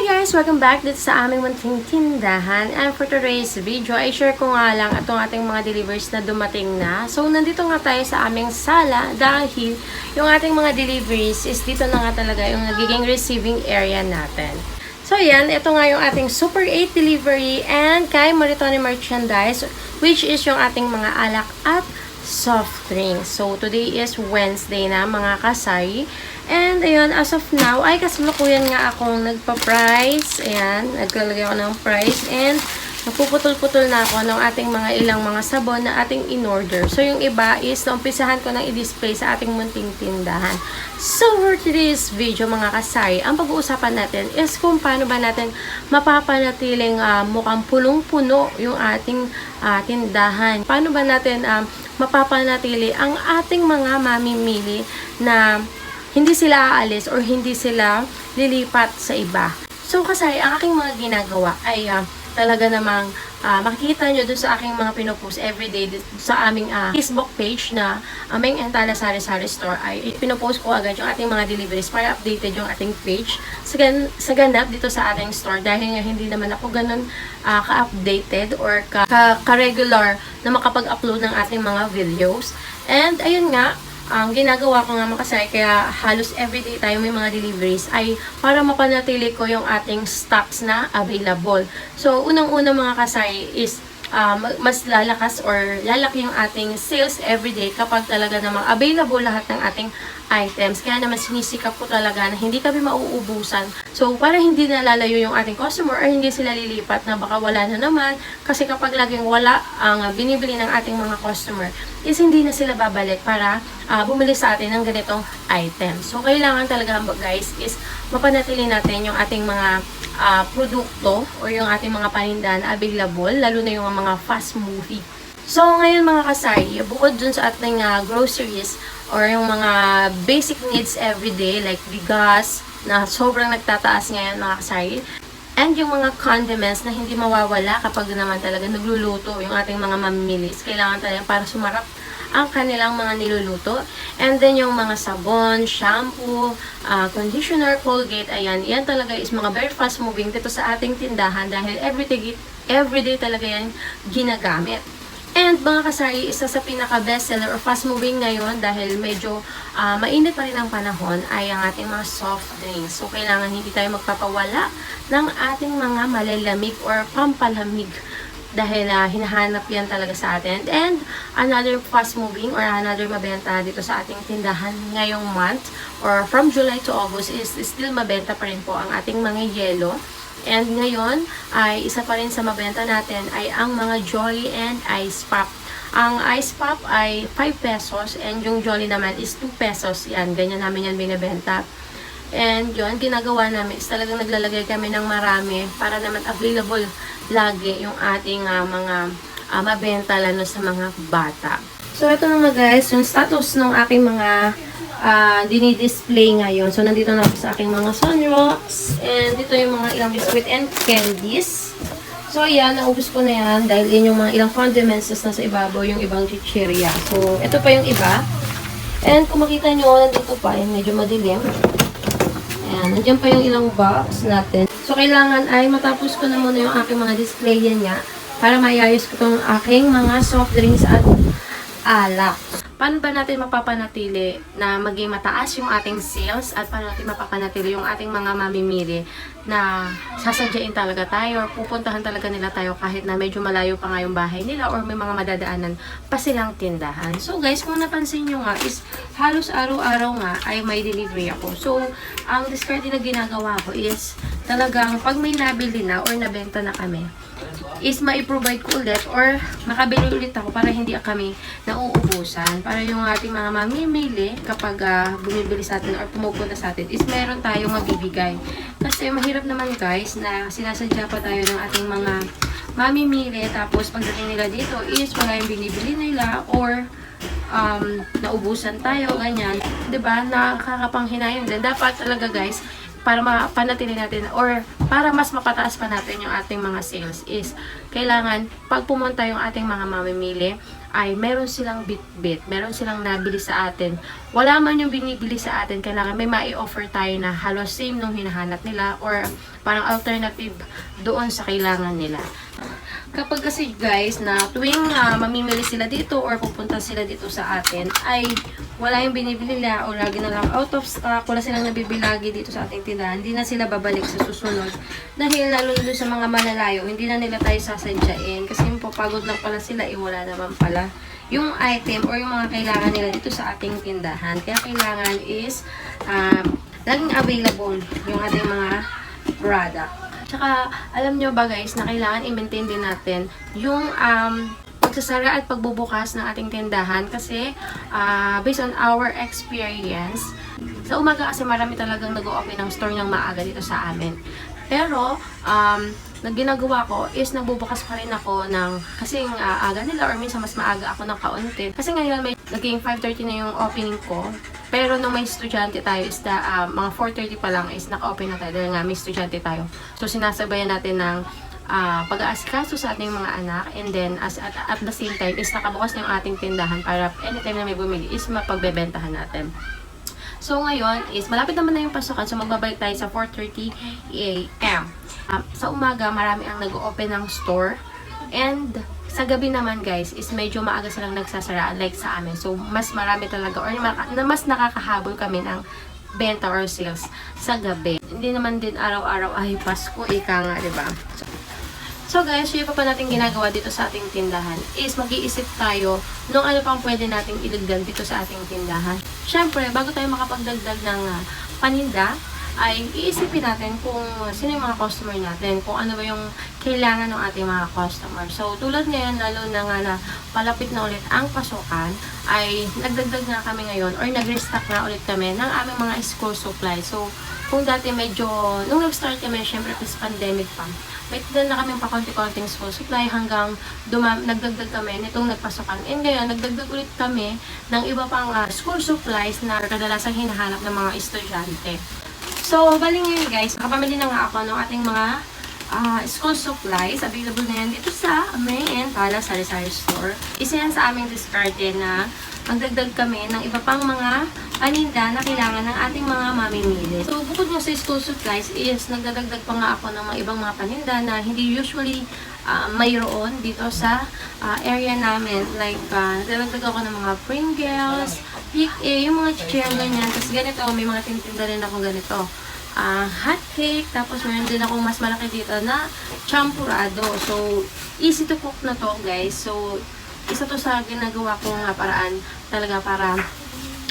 guys! Welcome back dito sa aming munting tindahan. And for today's video, ay share ko nga lang itong ating mga deliveries na dumating na. So, nandito nga tayo sa aming sala dahil yung ating mga deliveries is dito na nga talaga yung nagiging receiving area natin. So, yan. Ito nga yung ating Super 8 delivery and kay Maritone Merchandise, which is yung ating mga alak at soft drinks. So, today is Wednesday na mga kasay. And, ayun, as of now, ay kasalukuyan nga akong nagpa-price. Ayan, naglalagay ako ng price. And, napuputol-putol na ako ng ating mga ilang mga sabon na ating in-order. So, yung iba is, naumpisahan ko nang i-display sa ating munting tindahan. So, for today's video, mga kasay, ang pag-uusapan natin is kung paano ba natin mapapanatiling mukhang punong-puno yung ating tindahan. Paano ba natin mapapanatili ang ating mga mamimili na hindi sila aalis or hindi sila lilipat sa iba. So, kasi ang aking mga ginagawa ay talaga namang makikita nyo dun sa aking mga pinopost everyday sa aming Facebook page na aming Entala Sari-Sari Store ay pinopost ko agad yung ating mga deliveries para updated yung ating page sa ganap dito sa ating store dahil nga hindi naman ako ganun ka-updated or ka-regular na makapag-upload ng ating mga videos. And ayun nga, ang ginagawa ko nga makasay, kaya halos everyday tayo may mga deliveries, ay para mapanatili ko yung ating stocks na available. So, unang-una mga kasay is mas lalakas or lalaki yung ating sales everyday kapag talaga namang available lahat ng ating items. Kaya naman sinisikap ko talaga na hindi kami mauubusan. So, para hindi nalalayo yung ating customer or hindi sila lilipat na baka wala na naman. Kasi kapag laging wala ang binibili ng ating mga customer, is hindi na sila babalik para bumili sa atin ng ganitong items. So, kailangan talaga guys is mapanatili natin yung ating mga produkto o yung ating mga panindahan available, lalo na yung mga fast movie. So, ngayon mga kasay, bukod dun sa ating groceries or yung mga basic needs everyday like bigas na sobrang nagtataas ngayon mga kasay, and yung mga condiments na hindi mawawala kapag naman talaga nagluluto yung ating mga mamimilis. Kailangan talaga para sumarap ang kanilang mga niluluto. And then yung mga sabon, shampoo, conditioner, Colgate, ayan. Yan talaga is mga very fast moving dito sa ating tindahan dahil everyday talaga yan ginagamit. And mga kasari, isa sa pinaka-bestseller or fast-moving ngayon dahil medyo mainit pa rin ang panahon ay ang ating mga soft drinks. So, kailangan hindi tayo magpapawala ng ating mga malalamig or pampalamig dahil hinahanap yan talaga sa atin. And another fast-moving or another mabenta dito sa ating tindahan ngayong month or from July to August is still mabenta pa rin po ang ating mga yelo. And ngayon, ay isa pa rin sa mabenta natin ay ang mga Jolly and Ice Pop. Ang Ice Pop ay 5 pesos and yung Jolly naman is 2 pesos. Yan, ganyan namin yan binibenta. And yun, ginagawa namin is talagang naglalagay kami ng marami para naman available lagi yung ating mga mabenta lalo sa mga bata. So, ito naman guys, yung status ng aking mga dinidisplay ngayon. So, nandito na ako sa aking mga sunrocks. And dito yung mga ilang biscuit and candies. So, ayan, naubos ko na yan. Dahil yun yung mga ilang condiments na nasa ibabaw, yung ibang chichirya. So, ito pa yung iba. And kung makita nyo, nandito pa, yung medyo madilim. Ayan, nandiyan pa yung ilang box natin. So, kailangan ay matapos ko na muna yung aking mga display yan nga para mayayos ko itong aking mga soft drinks at alak. Paano ba natin mapapanatili na maging mataas yung ating sales at paano natin mapapanatili yung ating mga mamimili na sasadyain talaga tayo or pupuntahan talaga nila tayo kahit na medyo malayo pa nga yung bahay nila or may mga madadaanan pa silang tindahan. So guys, kung napansin nyo nga is halos araw-araw nga ay may delivery ako. So, ang discard na ginagawa ko is talagang pag may nabili na or nabenta na kami, is mai-provide ko ulit or makabili ulit ako para hindi kami nauubusan. Para yung ating mga mamimili kapag bumibili sa atin or pumupunta sa atin is meron tayong mabibigay. Kasi mahirap naman guys na sinasadya pa tayo ng ating mga mamimili tapos pagdating nila dito is wala yung binibili nila or naubusan tayo, ganyan. 'Di ba? Nakakapanghinayang din. Dapat talaga guys para mapanatili natin or para mas mapataas pa natin yung ating mga sales is kailangan pag pumunta yung ating mga mamimili ay meron silang bit-bit, meron silang nabili sa atin. Wala man yung binibili sa atin, kailangan may mai-offer tayo na halos same nung hinahanap nila or parang alternative doon sa kailangan nila. Kapag kasi guys na tuwing mamimili sila dito or pupunta sila dito sa atin ay wala yung binibili nila o lagi na lang out of stock, wala silang nabibili lagi dito sa ating tindahan, hindi na sila babalik sa susunod dahil lalo doon sa mga malalayo, hindi na nila tayo sasadyain kasi po pagod lang pala sila, wala naman pala yung item or yung mga kailangan nila dito sa ating tindahan. Kaya kailangan is laging available yung ating mga product. Tsaka, alam nyo ba guys, na kailangan i-maintain din natin yung pagsasara at pagbubukas ng ating tindahan kasi based on our experience, sa umaga kasi marami talagang nag-o-open ng store ng maaga dito sa amin. Pero, na ginagawa ko is nagbubukas pa rin ako ng kasing aga nila or minsan mas maaga ako ng kaunti. Kasi ngayon may naging 5:30 na yung opening ko. Pero nung may estudyante tayo is mga 4:30 pa lang is naka-open na tayo dahil nga may estudyante tayo. So sinasabayan natin ng pag-aasikaso sa ating mga anak and then at the same time is nakabukas na yung ating tindahan para anytime na may bumili is mapagbebentahan natin. So ngayon is malapit naman na yung pasukan so magbabalik tayo sa 4:30 AM. Sa umaga marami ang nag-open ng store and sa gabi naman guys is medyo maaga silang nagsasara like sa amin. So mas marami talaga or mas nakakahabol kami ng benta or sales sa gabi. Hindi naman din araw-araw ay Pasko ika nga, diba? So guys, yung pa natin ginagawa dito sa ating tindahan is mag-iisip tayo nung ano pang pwede nating ilagdag dito sa ating tindahan. Syempre, bago tayo makapagdagdag ng paninda, ay iisipin natin kung sino yung mga customer natin, kung ano ba yung kailangan ng ating mga customer. So, tulad ngayon, lalo na nga na palapit na ulit ang pasukan, ay nagdagdag na kami ngayon or nag-restock na ulit kami ng aming mga school supply. So, kung dati medyo, nung nag-start kami, syempre this pandemic pa, may tindan na kami pa konti-konting school supply hanggang nagdagdag kami nitong nagpasukan. And ngayon, nagdagdag ulit kami ng iba pang school supplies na kadalasang hinahanap ng mga estudyante. So, bali ngayon guys, nakapamili na nga ako ng ating mga school supplies. Available na yan dito sa May and Pala Sari-Sari Store. Isa yan sa aming discarte na magdagdag kami ng iba pang mga paninda na kailangan ng ating mga mamimili. So, bukod nga sa school supplies is nagdadagdag pa nga ako ng mga ibang mga paninda na hindi usually mayroon dito sa area namin. Like, nagdadagdag ako ng mga Pringles, yung mga chichirang ganyan. Tapos ganito, may mga tinitinda rin ako ganito. Hot cake, tapos meron din akong mas malaki dito na champurado. So, easy to cook na to guys. So, isa to sa ginagawa kong paraan talaga para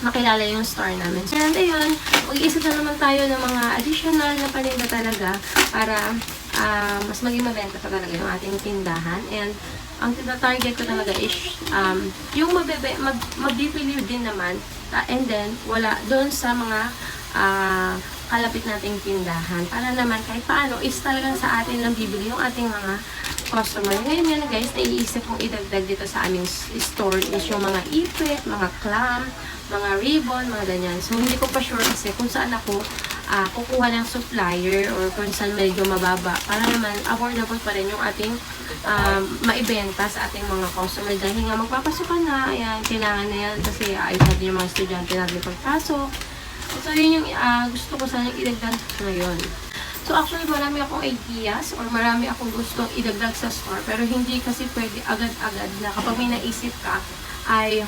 makilala yung store namin. So, and ayun, mag-iisip na naman tayo ng mga additional na paninda talaga para mas maging mabenta pa talaga yung ating tindahan. And ang tina-target ko talaga is yung mabibili din naman and then wala doon sa mga kalapit nating tindahan para naman kahit paano is talagang sa atin lang bibili yung ating mga customer. Ngayon yan guys, naiisip kong idagdag dito sa aming store is yung mga ipit, mga clam, mga ribbon, mga ganyan. So hindi ko pa sure kasi kung saan ako kukuha ng supplier or kung saan medyo mababa para naman affordable pa rin yung ating maibenta sa ating mga customer dahil nga magpapasukan na, ayan, kailangan na yan kasi ayos natin yung mga estudyante natin pagpasok. So yun yung gusto ko sana idagdag ngayon. So actually marami akong ideas or marami akong gustong idagdag sa store pero hindi kasi pwede agad-agad na kapag may naisip ka ay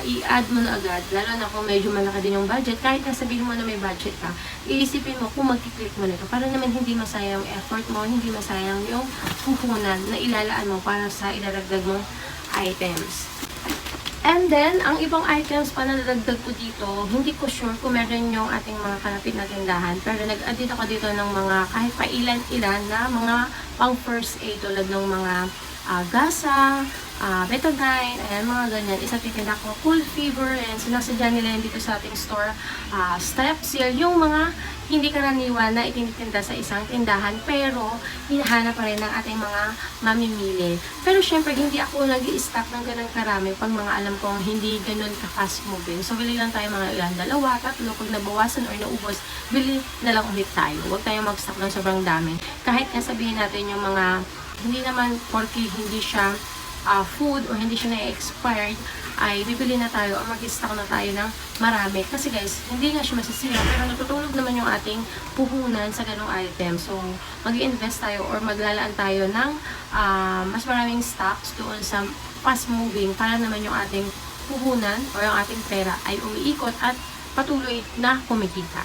i-add mo na agad, lalo na kung medyo malaki din yung budget. Kahit na sabihin mo na may budget ka, iisipin mo kung mag-click mo nito para naman hindi masayang effort mo, hindi masayang yung puhunan na ilalaan mo para sa idadagdag mong items. And then, ang ibang items pa na nadagdag ko dito, hindi ko sure kung meron yung ating mga kalapit na tindahan. Pero nag-add din ako dito ng mga kahit pa ilan-ilan na mga pang first aid tulad ng mga gasa, Betadine, ayan, mga ganyan. Isa titinda ko, Cool Fever, and sinasadya nila yan dito sa ating store. Strepsil, yung mga hindi karaniwan na itinitinda sa isang tindahan, pero hinahanap pa rin ng ating mga mamimili. Pero syempre, hindi ako nag-i-stock ng ganun karami pag mga alam kong hindi ganun ka-fast moving. So, bili lang tayo mga ilan, dalawa, tatlo, pag nabawasan or naubos, bili na lang ulit tayo. Huwag tayong mag-stock ng sobrang dami. Kahit nga sabihin natin yung mga, hindi naman porque hindi siya food or hindi siya na-expired, ay bibili na tayo o mag-stock na tayo ng marami. Kasi guys, hindi nga siya masisira, pero natutulog naman yung ating puhunan sa ganong item. So, mag-i-invest tayo or maglalaan tayo ng mas maraming stocks doon sa fast moving para naman yung ating puhunan or yung ating pera ay umiikot at patuloy na kumikita.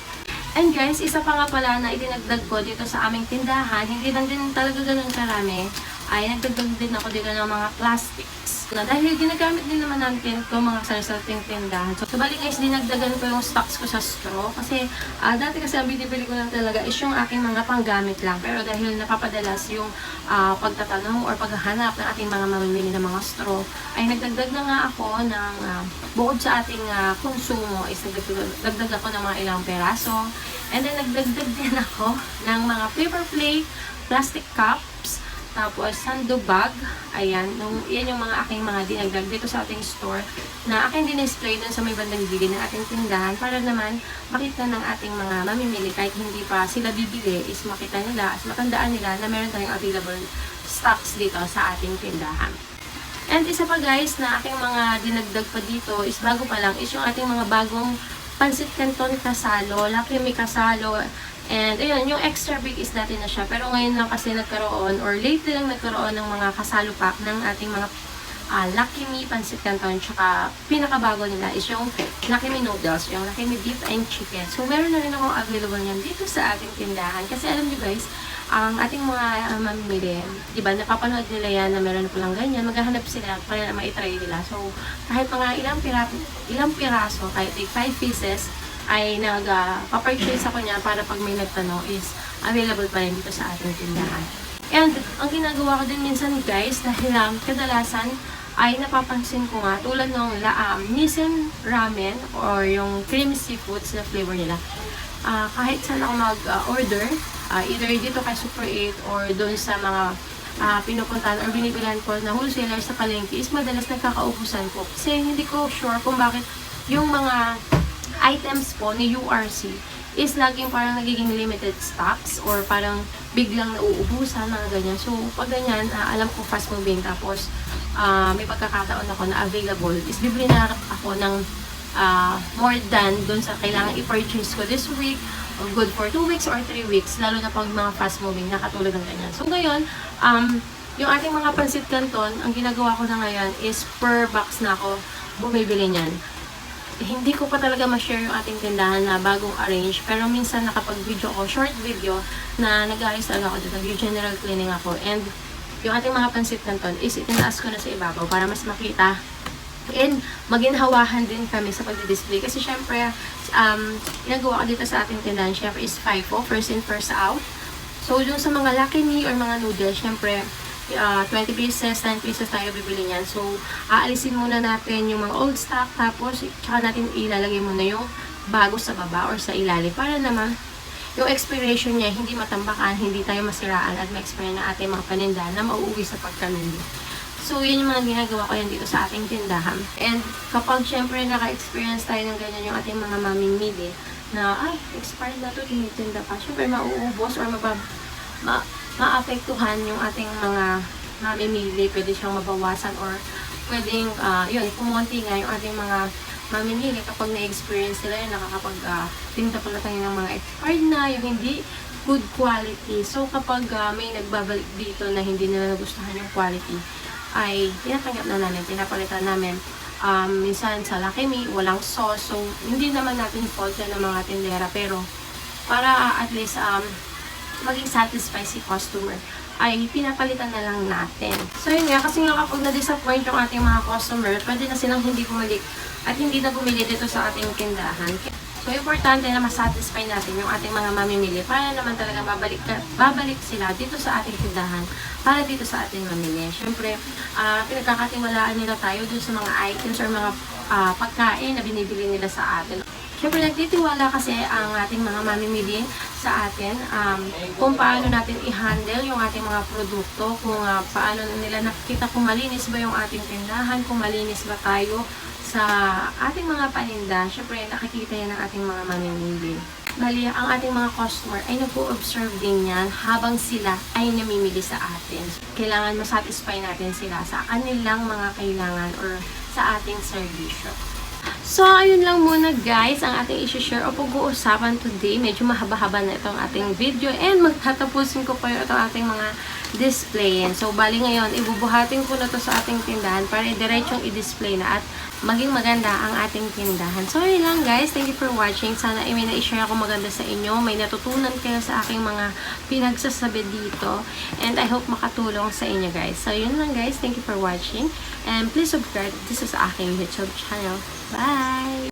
And guys, isa pa nga pala na idinagdag ko dito sa aming tindahan, hindi lang din talaga ganun karami, ay nagdagdag din ako dito ng mga plastics. Dahil ginagamit din naman natin ito mga sarisalting tindahan. So, bali guys, dinagdagan ko yung stocks ko sa straw. Kasi, dati kasi ang binibili ko lang talaga is yung aking mga panggamit lang. Pero dahil napapadalas yung pagtatanong or paghahanap ng ating mga mamimili ng mga straw, ay nagdagdag na nga ako ng, bukod sa ating konsumo, is nagdagdag ako ng mga ilang peraso. And then, nagdagdag din ako ng mga paper plate, plastic cups, tapos, sando bag, ayan, yan yung mga aking mga dinagdag dito sa ating store na aking din-display dun sa may bandang gilid ng ating tindahan para naman makita ng ating mga mamimili kahit hindi pa sila bibili is makita nila, is matandaan nila na meron tayong available stocks dito sa ating tindahan. And isa pa guys na aking mga dinagdag pa dito is bago pa lang is yung ating mga bagong Pansit Canton Kasalo, Lucky Me Kasalo. And ayun, yung extra big is dati na siya. Pero ngayon lang kasi nagkaroon or lately lang nagkaroon ng mga kasalo pack ng ating mga Lucky Me Pansit Canton. Tsaka pinakabago nila is yung Lucky Me Noodles, yung Lucky Me Beef and Chicken. So meron na rin akong available yan dito sa ating tindahan. Kasi alam nyo guys, ang ating mga mamimili, diba, napapanood nila yan na meron po lang ganyan, maghahanap sila para maitry nila. So kahit mga ilang piraso, kahit 5 pieces, ay nag-purchase ako niya para pag may nagtanong is available pa rin dito sa ating tindahan. And ang ginagawa ko din minsan guys, dahil kadalasan ay napapansin ko nga tulad ng Nissin ramen or yung creamy seafoods na flavor nila. Kahit saan ako mag-order, either dito kay Super 8 or doon sa mga pinupuntahan or binibilan ko na wholesaler sa palengke is madalas nagkakaubusan ko. Kasi hindi ko sure kung bakit yung mga items po ni URC is laging parang nagiging limited stocks or parang biglang nauubusan, mga ganyan. So, pag ganyan, alam ko fast moving tapos may pagkakataon ako na available is bibili na ako ng more than dun sa kailangan i-purchase ko this week or good for 2 weeks or 3 weeks, lalo na pag mga fast moving na katulad ng ganyan. So, ngayon, yung ating mga Pansit Canton, ang ginagawa ko na ngayon is per box na ako bumibili niyan. Hindi ko pa talaga ma-share yung ating tindahan na bagong arrange, pero minsan nakapag-video ako, short video, na nag-ayos talaga ako dito, nag-general cleaning ako, and yung ating mga Pansit Canton is itinaas ko na sa ibabaw para mas makita, and maginhawahan din kami sa pag-display, kasi syempre, ginagawa ko dito sa ating tindahan, syempre is FIFO, first in, first out. So, yung sa mga Lucky Me or mga noodles, syempre, 20 pieces, 10 pieces tayo bibili niyan. So, aalisin muna natin yung mga old stock, tapos, tsaka natin ilalagay muna yung bago sa baba or sa ilalim para naman yung expiration niya hindi matambakan, hindi tayo masiraan at ma-expire na ating mga paninda na mauuwi sa pagkamili. So, yun yung mga ginagawa ko yan dito sa ating tindahan. And kapag syempre naka-experience tayo ng ganyan yung ating mga mamimili na, ay, expired na to, tinitinda pa. Syempre, mauubos or maapektuhan yung ating mga mamimili, pwede siyang mabawasan or pwedeng, yun, kumonti nga yung ating mga mamimili kapag na-experience nila yun, nakakapag-tinda pala tayo ng mga expired na, yung hindi good quality. So, kapag may nagbabalik dito na hindi nila nagustuhan yung quality, ay tinatanggap na namin, pinapalitan namin. Minsan sa Lucky Me, walang sauce, so hindi naman natin fault yan ng mga tindera, pero para at least maging satisfied si customer, ay pinapalitan na lang natin. So yun nga, kasi nga kapag na-disappoint yung ating mga customer, pwede na silang hindi bumalik at hindi na bumili dito sa ating tindahan. So, importante na masatisfy natin yung ating mga mamimili para naman talaga babalik sila dito sa ating tindahan para dito sa ating mamili. Siyempre, pinagkakatiwalaan nila tayo dun sa mga items or mga pagkain na binibili nila sa atin. Siyempre, nagtitiwala kasi ang ating mga mamimili sa atin kung paano natin i-handle yung ating mga produkto, kung paano nila nakikita kung malinis ba yung ating tindahan, kung malinis ba tayo sa ating mga paninda. Siyempre, nakikita yan ng ating mga mamimili. Bali, ang ating mga customer ay nag-o-observe din yan habang sila ay namimili sa atin. Kailangan masatisfy natin sila sa kanilang mga kailangan or sa ating serbisyo. So, ayun lang muna guys ang ating isi-share o pag-uusapan today. Medyo mahaba-haba na itong ating video and magtatapusin ko pa yung itong ating mga displayin. So, bali ngayon, ibubuhatin ko na to sa ating tindahan para diretsong i-display na at maging maganda ang ating tindahan. So, ayun lang guys. Thank you for watching. Sana may na-share ako maganda sa inyo. May natutunan kayo sa aking mga pinagsasabi dito. And I hope makatulong sa inyo guys. So, yun lang guys. Thank you for watching. And please subscribe. This is aking YouTube channel. Bye!